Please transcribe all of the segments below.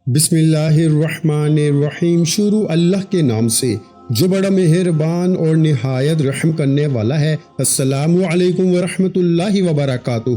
بسم اللہ الرحمن الرحیم۔ شروع اللہ کے نام سے جو بڑا مہربان اور نہایت رحم کرنے والا ہے۔ السلام علیکم ورحمۃ اللہ وبرکاتہ۔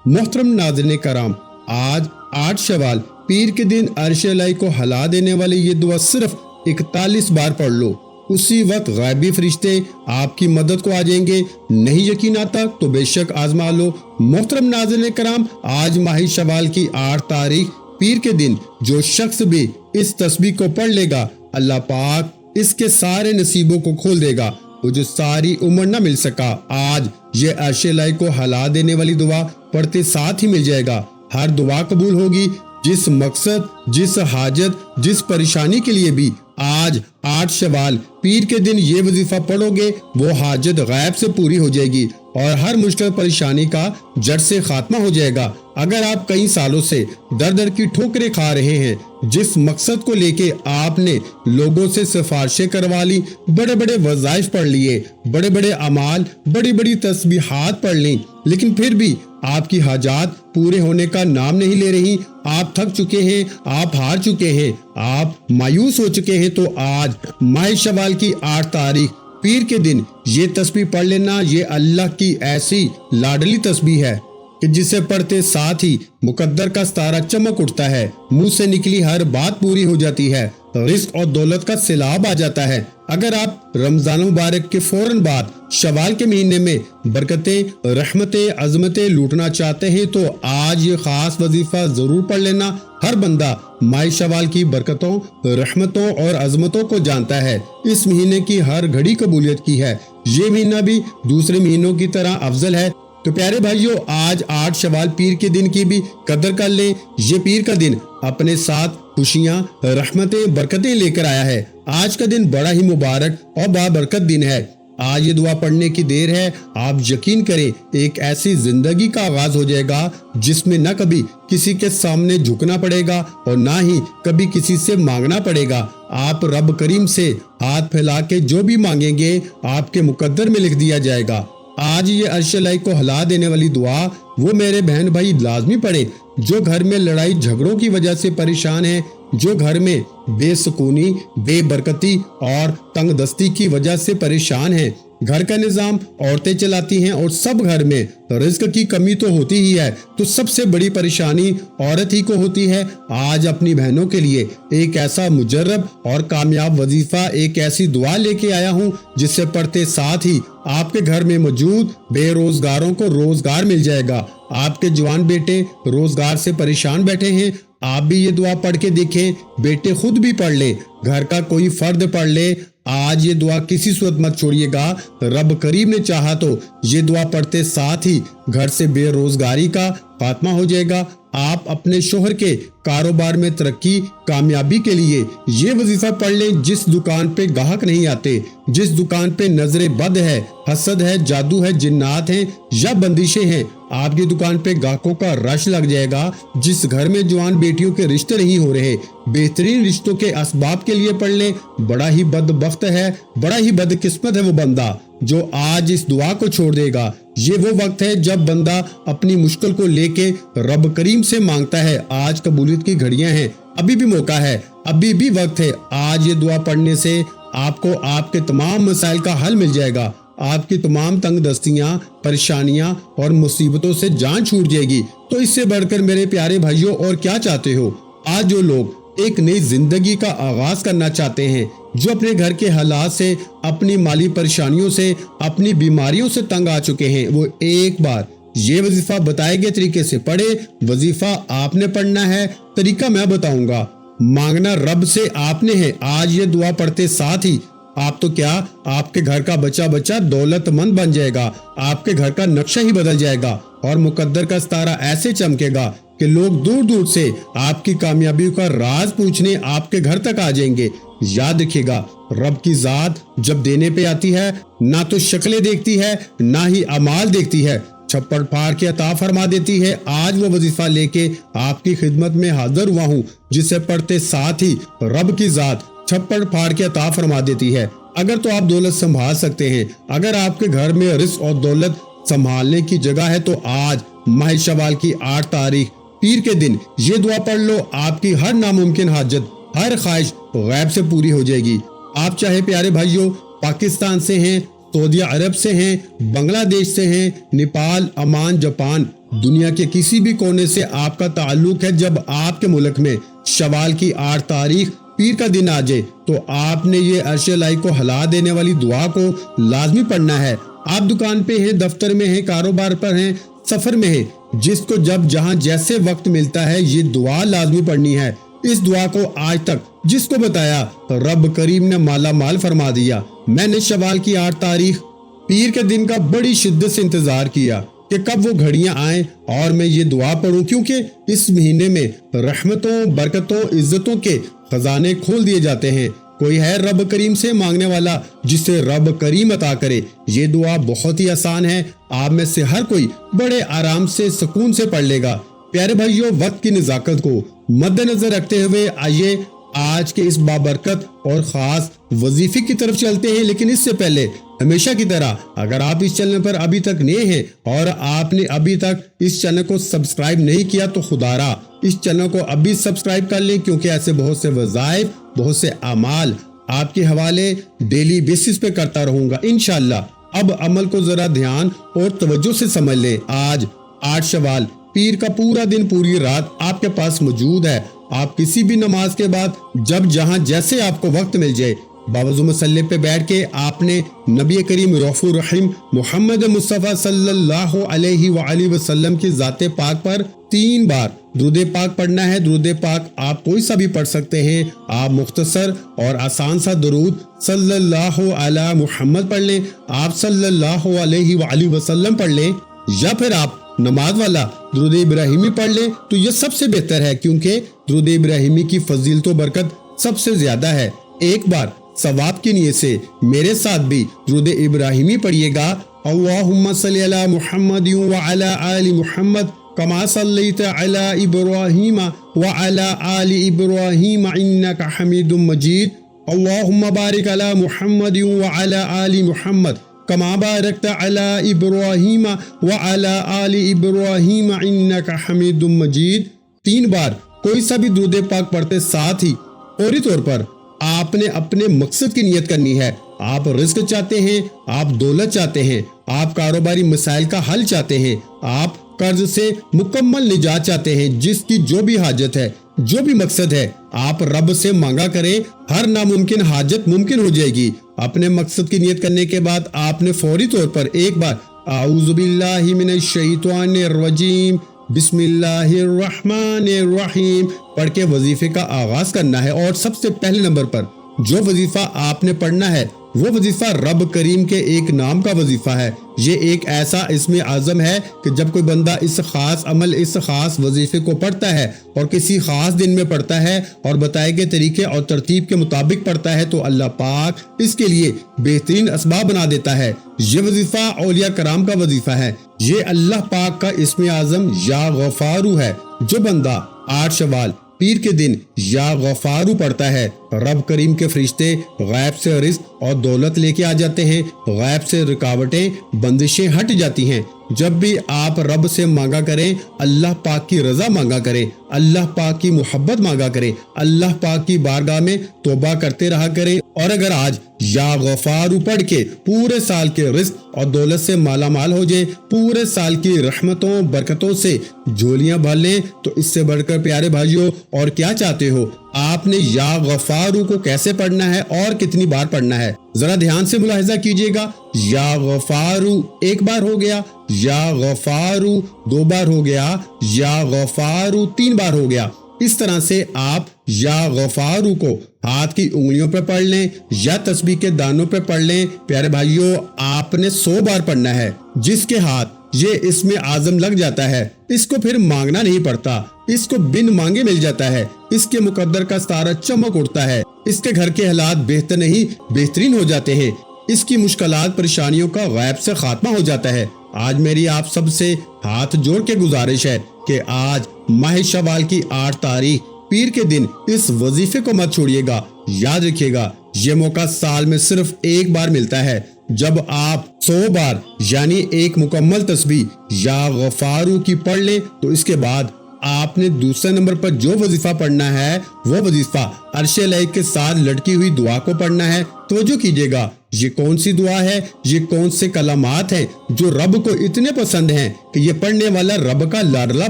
محترم ناظرین کرام، آج 8 شوال پیر کے دن عرش الہی کو ہلا دینے والی یہ دعا صرف 41 بار پڑھ لو، اسی وقت غیبی فرشتے آپ کی مدد کو آ جائیں گے۔ نہیں یقین آتا تو بے شک آزما لو۔ محترم ناظرین کرام، آج ماہ شوال کی 8 تاریخ پیر کے دن جو شخص بھی اس تسبیح کو پڑھ لے گا، اللہ پاک اس کے سارے نصیبوں کو کھول دے گا، وہ جو ساری عمر نہ مل سکا آج یہ عرش الہی کو ہلا دینے والی دعا پڑھتے ساتھ ہی مل جائے گا۔ ہر دعا قبول ہوگی۔ جس مقصد، جس حاجت، جس پریشانی کے لیے بھی آج 8 شوال پیر کے دن یہ وظیفہ پڑھو گے، وہ حاجت غیب سے پوری ہو جائے گی اور ہر مشکل پریشانی کا جڑ سے خاتمہ ہو جائے گا۔ اگر آپ کئی سالوں سے در در کی ٹھوکریں کھا رہے ہیں، جس مقصد کو لے کے آپ نے لوگوں سے سفارشیں کروا لی، بڑے بڑے وظائف پڑھ لیے، بڑے بڑے اعمال، بڑی بڑی تسبیحات پڑھ لیں، لیکن پھر بھی آپ کی حاجات پورے ہونے کا نام نہیں لے رہی، آپ تھک چکے ہیں، آپ ہار چکے ہیں، آپ مایوس ہو چکے ہیں، تو آج ماہ شوال کی 8 تاریخ پیر کے دن یہ تسبیح پڑھ لینا۔ یہ اللہ کی ایسی لاڈلی تسبیح ہے کہ جسے پڑھتے ساتھ ہی مقدر کا ستارہ چمک اٹھتا ہے، منہ سے نکلی ہر بات پوری ہو جاتی ہے، رزق اور دولت کا سیلاب آ جاتا ہے۔ اگر آپ رمضان مبارک کے فوراً بعد شوال کے مہینے میں برکتیں، رحمتیں، عظمتیں لوٹنا چاہتے ہیں تو آج یہ خاص وظیفہ ضرور پڑھ لینا۔ ہر بندہ ماہ شوال کی برکتوں، رحمتوں اور عظمتوں کو جانتا ہے۔ اس مہینے کی ہر گھڑی قبولیت کی ہے۔ یہ مہینہ بھی دوسرے مہینوں کی طرح افضل ہے۔ تو پیارے بھائیوں، آج 8 شوال پیر کے دن کی بھی قدر کر لیں۔ یہ پیر کا دن اپنے ساتھ خوشیاں، رحمتیں، برکتیں لے کر آیا ہے۔ آج کا دن بڑا ہی مبارک اور بابرکت دن ہے۔ آج یہ دعا پڑھنے کی دیر ہے۔ آپ یقین کریں، ایک ایسی زندگی کا آغاز ہو جائے گا جس میں نہ کبھی کسی کے سامنے جھکنا پڑے گا اور نہ ہی کبھی کسی سے مانگنا پڑے گا۔ آپ رب کریم سے ہاتھ پھیلا کے جو بھی مانگیں گے آپ کے مقدر میں لکھ دیا جائے گا۔ آج یہ عرش الہی کو ہلا دینے والی دعا وہ میرے بہن بھائی لازمی پڑھیں جو گھر میں لڑائی جھگڑوں کی وجہ سے پریشان ہیں، جو گھر میں بے سکونی، بے برکتی اور تنگ دستی کی وجہ سے پریشان ہیں۔ گھر کا نظام عورتیں چلاتی ہیں اور سب گھر میں رزق کی کمی تو ہوتی ہی ہے، تو سب سے بڑی پریشانی عورت ہی کو ہوتی ہے۔ آج اپنی بہنوں کے لیے ایک ایسا مجرب اور کامیاب وظیفہ، ایک ایسی دعا لے کے آیا ہوں جسے پڑھتے ساتھ ہی آپ کے گھر میں موجود بے روزگاروں کو روزگار مل جائے گا۔ آپ کے جوان بیٹے روزگار سے پریشان بیٹھے ہیں، آپ بھی یہ دعا پڑھ کے دیکھیں۔ بیٹے خود بھی پڑھ لیں، گھر کا کوئی فرد پڑھ لے۔ آج یہ دعا کسی صورت مت چھوڑیے گا۔ رب کریم نے چاہا تو یہ دعا پڑھتے ساتھ ہی گھر سے بے روزگاری کا خاتمہ ہو جائے گا۔ آپ اپنے شوہر کے کاروبار میں ترقی، کامیابی کے لیے یہ وظیفہ پڑھ لیں۔ جس دکان پہ گاہک نہیں آتے، جس دکان پہ نظر بد ہے، حسد ہے، جادو ہے، جنات ہیں یا بندشیں ہیں، آپ کی دکان پہ گاہکوں کا رش لگ جائے گا۔ جس گھر میں جوان بیٹیوں کے رشتے نہیں ہو رہے، بہترین رشتوں کے اسباب کے لیے پڑھ لیں۔ بڑا ہی بدبخت ہے، بڑا ہی بدقسمت ہے وہ بندہ جو آج اس دعا کو چھوڑ دے گا۔ یہ وہ وقت ہے جب بندہ اپنی مشکل کو لے کے رب کریم سے مانگتا ہے۔ آج قبولیت کی گھڑیاں ہیں، ابھی بھی موقع ہے، ابھی بھی وقت ہے۔ آج یہ دعا پڑھنے سے آپ کو آپ کے تمام مسائل کا حل مل جائے گا۔ آپ کی تمام تنگ دستیاں، پریشانیاں اور مصیبتوں سے جان چھوٹ جائے گی۔ تو اس سے بڑھ کر میرے پیارے بھائیوں اور کیا چاہتے ہو؟ آج جو لوگ ایک نئی زندگی کا آغاز کرنا چاہتے ہیں، جو اپنے گھر کے حالات سے، اپنی مالی پریشانیوں سے، اپنی بیماریوں سے تنگ آ چکے ہیں، وہ ایک بار یہ وظیفہ بتائے گئے طریقے سے پڑھے۔ وظیفہ آپ نے پڑھنا ہے، طریقہ میں بتاؤں گا، مانگنا رب سے آپ نے ہے۔ آج یہ دعا پڑھتے ساتھ ہی آپ تو کیا، آپ کے گھر کا بچہ دولت مند بن جائے گا، آپ کے گھر کا نقشہ ہی بدل جائے گا اور مقدر کا ستارہ ایسے چمکے گا کہ لوگ دور دور سے آپ کی کامیابیوں کا راز پوچھنے آپ کے گھر تک آ جائیں گے۔ یاد رکھیے گا، رب کی ذات جب دینے پہ آتی ہے نہ تو شکلیں دیکھتی ہے نہ ہی اعمال دیکھتی ہے، چھپڑ پھاڑ کے عطا فرما دیتی ہے۔ آج وہ وظیفہ لے کے آپ کی خدمت میں حاضر ہوا ہوں جسے پڑھتے ساتھ ہی رب کی ذات چھپڑ پھاڑ کے عطا فرما دیتی ہے۔ اگر تو آپ دولت سنبھال سکتے ہیں، اگر آپ کے گھر میں رزق اور دولت سنبھالنے کی جگہ ہے، تو آج ماہ شوال کی 8 تاریخ پیر کے دن یہ دعا پڑھ لو، آپ کی ہر ناممکن حاجت، ہر خواہش غیب سے پوری ہو جائے گی۔ آپ چاہے پیارے بھائیوں پاکستان سے ہیں، سعودی عرب سے ہیں، بنگلہ دیش سے ہیں، نیپال، عمان، جاپان، دنیا کے کسی بھی کونے سے آپ کا تعلق ہے، جب آپ کے ملک میں شوال کی 8 تاریخ پیر کا دن آ جائے تو آپ نے یہ عرش الہی کو ہلا دینے والی دعا کو لازمی پڑھنا ہے۔ آپ دکان پہ ہیں، دفتر میں ہیں، کاروبار پر ہیں، سفر میں ہیں، جس کو جب جہاں جیسے وقت ملتا ہے یہ دعا لازمی پڑھنی ہے۔ اس دعا کو آج تک جس کو بتایا رب کریم نے مالا مال فرما دیا۔ میں نے شوال کی 8 تاریخ پیر کے دن کا بڑی شدت سے انتظار کیا کہ کب وہ گھڑیاں آئیں اور میں یہ دعا پڑھوں، کیونکہ اس مہینے میں رحمتوں، برکتوں، عزتوں کے خزانے کھول دیے جاتے ہیں۔ کوئی ہے رب کریم سے مانگنے والا جسے رب کریم عطا کرے؟ یہ دعا بہت ہی آسان ہے، آپ میں سے ہر کوئی بڑے آرام سے سکون سے پڑھ لے گا۔ پیارے بھائیوں، وقت کی نزاکت کو مد نظر رکھتے ہوئے آئیے آج کے اس بابرکت اور خاص وظیفے کی طرف چلتے ہیں، لیکن اس سے پہلے ہمیشہ کی طرح اگر آپ اس چینل پر ابھی تک نئے ہیں اور آپ نے ابھی تک اس چینل کو سبسکرائب نہیں کیا تو خدارا اس چینل کو ابھی سبسکرائب کر لیں، کیونکہ ایسے بہت سے وظائف، بہت سے اعمال آپ کے حوالے ڈیلی بیسس پہ کرتا رہوں گا انشاءاللہ۔ اب عمل کو ذرا دھیان اور توجہ سے سمجھ لیں۔ آج 8 شوال پیر کا پورا دن، پوری رات آپ کے پاس موجود ہے۔ آپ کسی بھی نماز کے بعد جب جہاں جیسے آپ کو وقت مل جائے باوضو مصلی پہ بیٹھ کے آپ نے نبی کریم رؤوف الرحیم محمد مصطفیٰ صلی اللہ علیہ وآلہ وسلم کی ذات پاک پر 3 بار درود پاک پڑھنا ہے۔ درود پاک آپ کوئی سا بھی پڑھ سکتے ہیں، آپ مختصر اور آسان سا درود صلی اللہ علی محمد پڑھ لیں، آپ صلی اللہ علیہ وآلہ وسلم پڑھ لیں، یا پھر آپ نماز والا درود ابراہیمی پڑھ لیں تو یہ سب سے بہتر ہے، کیونکہ درود ابراہیمی کی فضیلت و برکت سب سے زیادہ ہے۔ ایک بار ثواب کی نیت سے میرے ساتھ بھی درود ابراہیمی پڑھیے گا۔ اللہم صلی علی محمد وعلی آل محمد کما صلیت علی ابراہیم وعلی آل ابراہیم انک حمید مجید۔ اللہم بارک علی محمد وعلی آل محمد کما بارکت علی ابراہیم وعلی آل ابراہیم انک حمید مجید۔ 3 بار کوئی سا بھی درود پاک پڑھتے ساتھ ہی فوری طور پر آپ نے اپنے مقصد کی نیت کرنی ہے۔ آپ رزق چاہتے ہیں، آپ دولت چاہتے ہیں، آپ کاروباری مسائل کا حل چاہتے ہیں، آپ قرض سے مکمل نجات چاہتے ہیں، جس کی جو بھی حاجت ہے، جو بھی مقصد ہے، آپ رب سے مانگا کریں، ہر ناممکن حاجت ممکن ہو جائے گی۔ اپنے مقصد کی نیت کرنے کے بعد آپ نے فوری طور پر ایک بار اعوذ باللہ من الشیطان الرجیم بسم اللہ الرحمن الرحیم پڑھ کے وظیفے کا آغاز کرنا ہے۔ اور سب سے پہلے نمبر پر جو وظیفہ آپ نے پڑھنا ہے وہ وظیفہ رب کریم کے ایک نام کا وظیفہ ہے۔ یہ ایک ایسا اسم اعظم ہے کہ جب کوئی بندہ اس خاص عمل، اس خاص وظیفے کو پڑھتا ہے اور کسی خاص دن میں پڑھتا ہے اور بتائے گئے طریقے اور ترتیب کے مطابق پڑھتا ہے تو اللہ پاک اس کے لیے بہترین اسباب بنا دیتا ہے۔ یہ وظیفہ اولیاء کرام کا وظیفہ ہے۔ یہ اللہ پاک کا اسم اعظم یا غفارو ہے۔ جو بندہ 8 شوال پیر کے دن یا غفارو پڑھتا ہے، رب کریم کے فرشتے غیب سے رزق اور دولت لے کے آ جاتے ہیں، غیب سے رکاوٹیں، بندشیں ہٹ جاتی ہیں۔ جب بھی آپ رب سے مانگا کریں، اللہ پاک کی رضا مانگا کریں، اللہ پاک کی محبت مانگا کریں، اللہ پاک کی بارگاہ میں توبہ کرتے رہا کریں۔ اور اگر آج یا غفارو پڑھ کے پورے سال کے رزق اور دولت سے مالا مال ہو جائیں، پورے سال کی رحمتوں برکتوں سے جھولیاں بھر لیں، تو اس سے بڑھ کر پیارے بھائیوں اور کیا چاہتے ہو؟ آپ نے یا غفارو کو کیسے پڑھنا ہے اور کتنی بار پڑھنا ہے، ذرا دھیان سے ملاحظہ کیجئے گا۔ یا غفارو 1 بار ہو گیا، یا غفارو 2 بار ہو گیا، یا غفارو 3 بار ہو گیا۔ اس طرح سے آپ یا غفارو کو ہاتھ کی انگلیوں پہ پڑھ لیں یا تسبیح کے دانوں پہ پڑھ لیں۔ پیارے بھائیوں، آپ نے 100 بار پڑھنا ہے۔ جس کے ہاتھ یہ اسم اعظم لگ جاتا ہے، اس کو پھر مانگنا نہیں پڑتا، اس کو بن مانگے مل جاتا ہے، اس کے مقدر کا ستارہ چمک اٹھتا ہے، اس کے گھر کے حالات بہتر نہیں بہترین ہو جاتے ہیں، اس کی مشکلات پریشانیوں کا غیب سے خاتمہ ہو جاتا ہے۔ آج میری آپ سب سے ہاتھ جوڑ کے گزارش ہے کہ آج ماہ شوال کی 8 تاریخ پیر کے دن اس وظیفے کو مت چھوڑیے گا۔ یاد رکھیے گا، یہ موقع سال میں صرف 1 بار ملتا ہے۔ جب آپ 100 بار یعنی ایک مکمل تسبیح یا غفارو کی پڑھ لیں تو اس کے بعد آپ نے دوسرے نمبر پر جو وظیفہ پڑھنا ہے وہ وظیفہ عرش الہی کے ساتھ لٹکی ہوئی دعا کو پڑھنا ہے۔ توجہ کیجیے گا، یہ کون سی دعا ہے، یہ کون سے کلمات ہیں جو رب کو اتنے پسند ہیں کہ یہ پڑھنے والا رب کا لاڈلا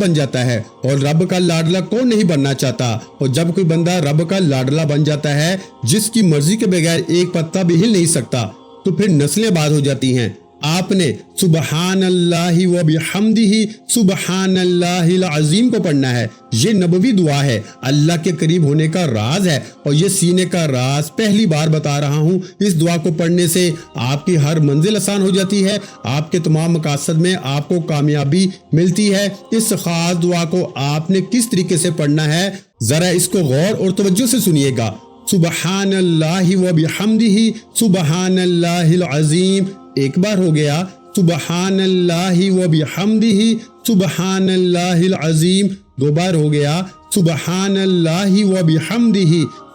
بن جاتا ہے۔ اور رب کا لاڈلا کون نہیں بننا چاہتا؟ اور جب کوئی بندہ رب کا لاڈلا بن جاتا ہے، جس کی مرضی کے بغیر ایک پتا بھی ہل نہیں سکتا، تو پھر نسلیں بعد ہو جاتی ہیں۔ آپ نے سبحان اللہ و بحمدہ سبحان اللہ العظیم کو پڑھنا ہے۔ یہ نبوی دعا ہے، اللہ کے قریب ہونے کا راز ہے، اور یہ سینے کا راز پہلی بار بتا رہا ہوں۔ اس دعا کو پڑھنے سے آپ کی ہر منزل آسان ہو جاتی ہے، آپ کے تمام مقاصد میں آپ کو کامیابی ملتی ہے۔ اس خاص دعا کو آپ نے کس طریقے سے پڑھنا ہے، ذرا اس کو غور اور توجہ سے سنیے گا۔ سبحان اللہ و بحمدہ سبحان اللہ العظیم، ایک بار ہو گیا۔ سبحان اللہ و بحمدہ سبحان اللہ العظیم، دو بار ہو گیا۔ سبحان اللہ و بحمدہ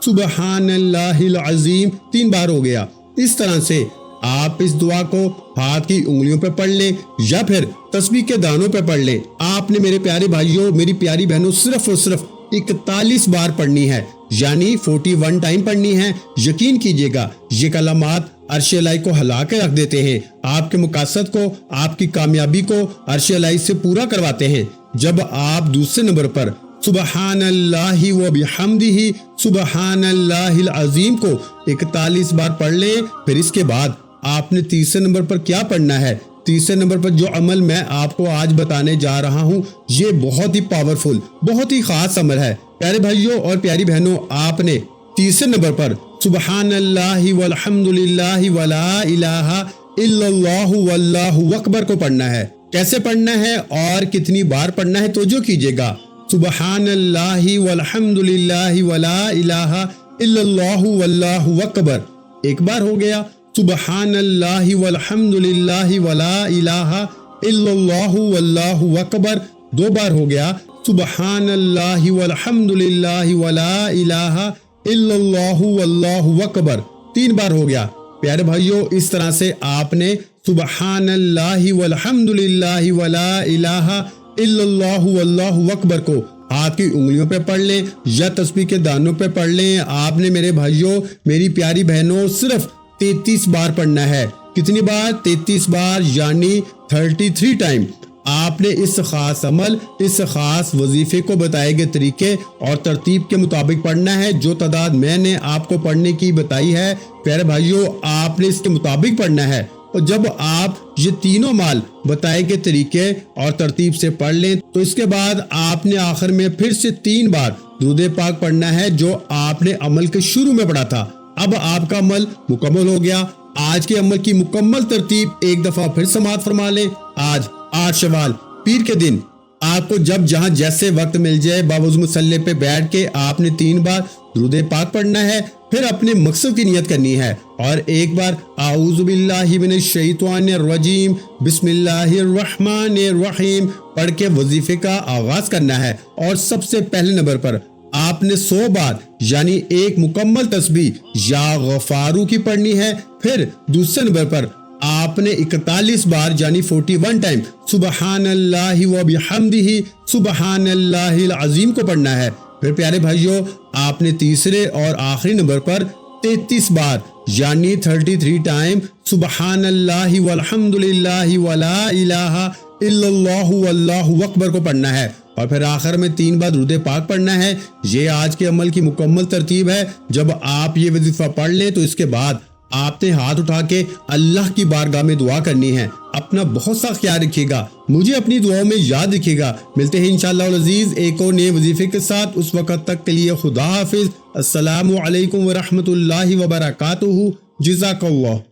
سبحان اللہ العظیم، تین بار ہو گیا۔ اس طرح سے آپ اس دعا کو ہاتھ کی انگلیوں پہ پڑھ لیں یا پھر تسبیح کے دانوں پہ پڑھ لیں۔ آپ نے میرے پیارے بھائیوں، میری پیاری بہنوں، صرف اور صرف 41 بار پڑھنی ہے، یعنی 41 ٹائم پڑھنی ہے۔ یقین کیجئے گا، یہ کلمات عرش الہی کو ہلا کے رکھ دیتے ہیں، آپ کے مقاصد کو، آپ کی کامیابی کو عرش الہی سے پورا کرواتے ہیں۔ جب آپ دوسرے نمبر پر سبحان اللہ و بحمدہ سبحان اللہ العظیم کو 41 بار پڑھ لیں، پھر اس کے بعد آپ نے تیسرے نمبر پر کیا پڑھنا ہے؟ تیسرے نمبر پر جو عمل میں آپ کو آج بتانے جا رہا ہوں، یہ بہت ہی پاورفل، بہت ہی خاص عمل ہے۔ پیارے بھائیوں اور پیاری بہنوں، آپ نے تیسرے نمبر پر سبحان اللہ والحمد للہ ولا الہ الا اللہ واللہ اکبر کو پڑھنا ہے۔ کیسے پڑھنا ہے اور کتنی بار پڑھنا ہے؟ توجہ کیجیے گا۔ سبحان اللہ والحمد للہ ولا الہ الا اللہ واللہ اکبر، ایک بار ہو گیا۔ سبحان اللہ والحمد للہ ولا الہ الا اللہ واللہ اکبر، دو بار ہو گیا۔ سبحان اللہ والحمد للہ ولا الہ الا اللہ واللہ اکبر، تین بار ہو گیا۔ پیارے بھائیوں، اس طرح سے آپ نے سبحان اللہ والحمد للہ ولا الہ الا اللہ واللہ اکبر کو ہاتھ کی انگلیوں پہ پڑھ لیں یا تسبیح کے دانوں پہ پڑھ لیں۔ آپ نے میرے بھائیوں، میری پیاری بہنوں، صرف 33 بار پڑھنا ہے۔ کتنی بار؟ 33 بار، یعنی 33 ٹائم۔ آپ نے اس خاص عمل، اس خاص وظیفے کو بتائے گئے طریقے اور ترتیب کے مطابق پڑھنا ہے، جو تعداد میں نے آپ کو پڑھنے کی بتائی ہے۔ پیارے بھائیوں، آپ نے اس کے مطابق پڑھنا ہے، اور جب آپ یہ تینوں مال بتائے گئے طریقے اور ترتیب سے پڑھ لیں تو اس کے بعد آپ نے آخر میں پھر سے 3 بار درود پاک پڑھنا ہے، جو آپ نے عمل کے شروع میں پڑھا تھا۔ اب آپ کا عمل مکمل ہو گیا۔ آج کے عمل کی مکمل ترتیب ایک دفعہ پھر سماعت فرما لیں۔ آج 8 شوال پیر کے دن آپ کو جب جہاں جیسے وقت مل جائے، باوضو مصلی پہ بیٹھ کے آپ نے 3 بار درود پاک پڑھنا ہے، پھر اپنے مقصد کی نیت کرنی ہے، اور ایک بار اعوذ باللہ من الشیطان الرجیم بسم اللہ الرحمن الرحیم پڑھ کے وظیفے کا آغاز کرنا ہے۔ اور سب سے پہلے نمبر پر آپ نے 100 بار یعنی ایک مکمل تسبیح یا غفارو کی پڑھنی ہے۔ پھر دوسرے نمبر پر آپ نے 41 بار یعنی 41 ٹائم سبحان اللہ و بحمدہ سبحان اللہ العظیم کو پڑھنا ہے۔ پھر پیارے بھائیوں، آپ نے تیسرے اور آخری نمبر پر 33 بار یعنی 33 ٹائم سبحان اللہ والحمد للہ ولا الہ الا اللہ واللہ اکبر کو پڑھنا ہے، اور پھر آخر میں 3 بار درود پاک پڑھنا ہے۔ یہ آج کے عمل کی مکمل ترتیب ہے۔ جب آپ یہ وظیفہ پڑھ لیں تو اس کے بعد آپ نے ہاتھ اٹھا کے اللہ کی بارگاہ میں دعا کرنی ہے۔ اپنا بہت سا خیال رکھیے گا، مجھے اپنی دعاؤں میں یاد رکھیے گا۔ ملتے ہیں انشاءاللہ العزیز ایک اور نئے وظیفے کے ساتھ، اس وقت تک کے لیے خدا حافظ۔ السلام علیکم ورحمۃ اللہ وبرکاتہ۔ جزاک اللہ۔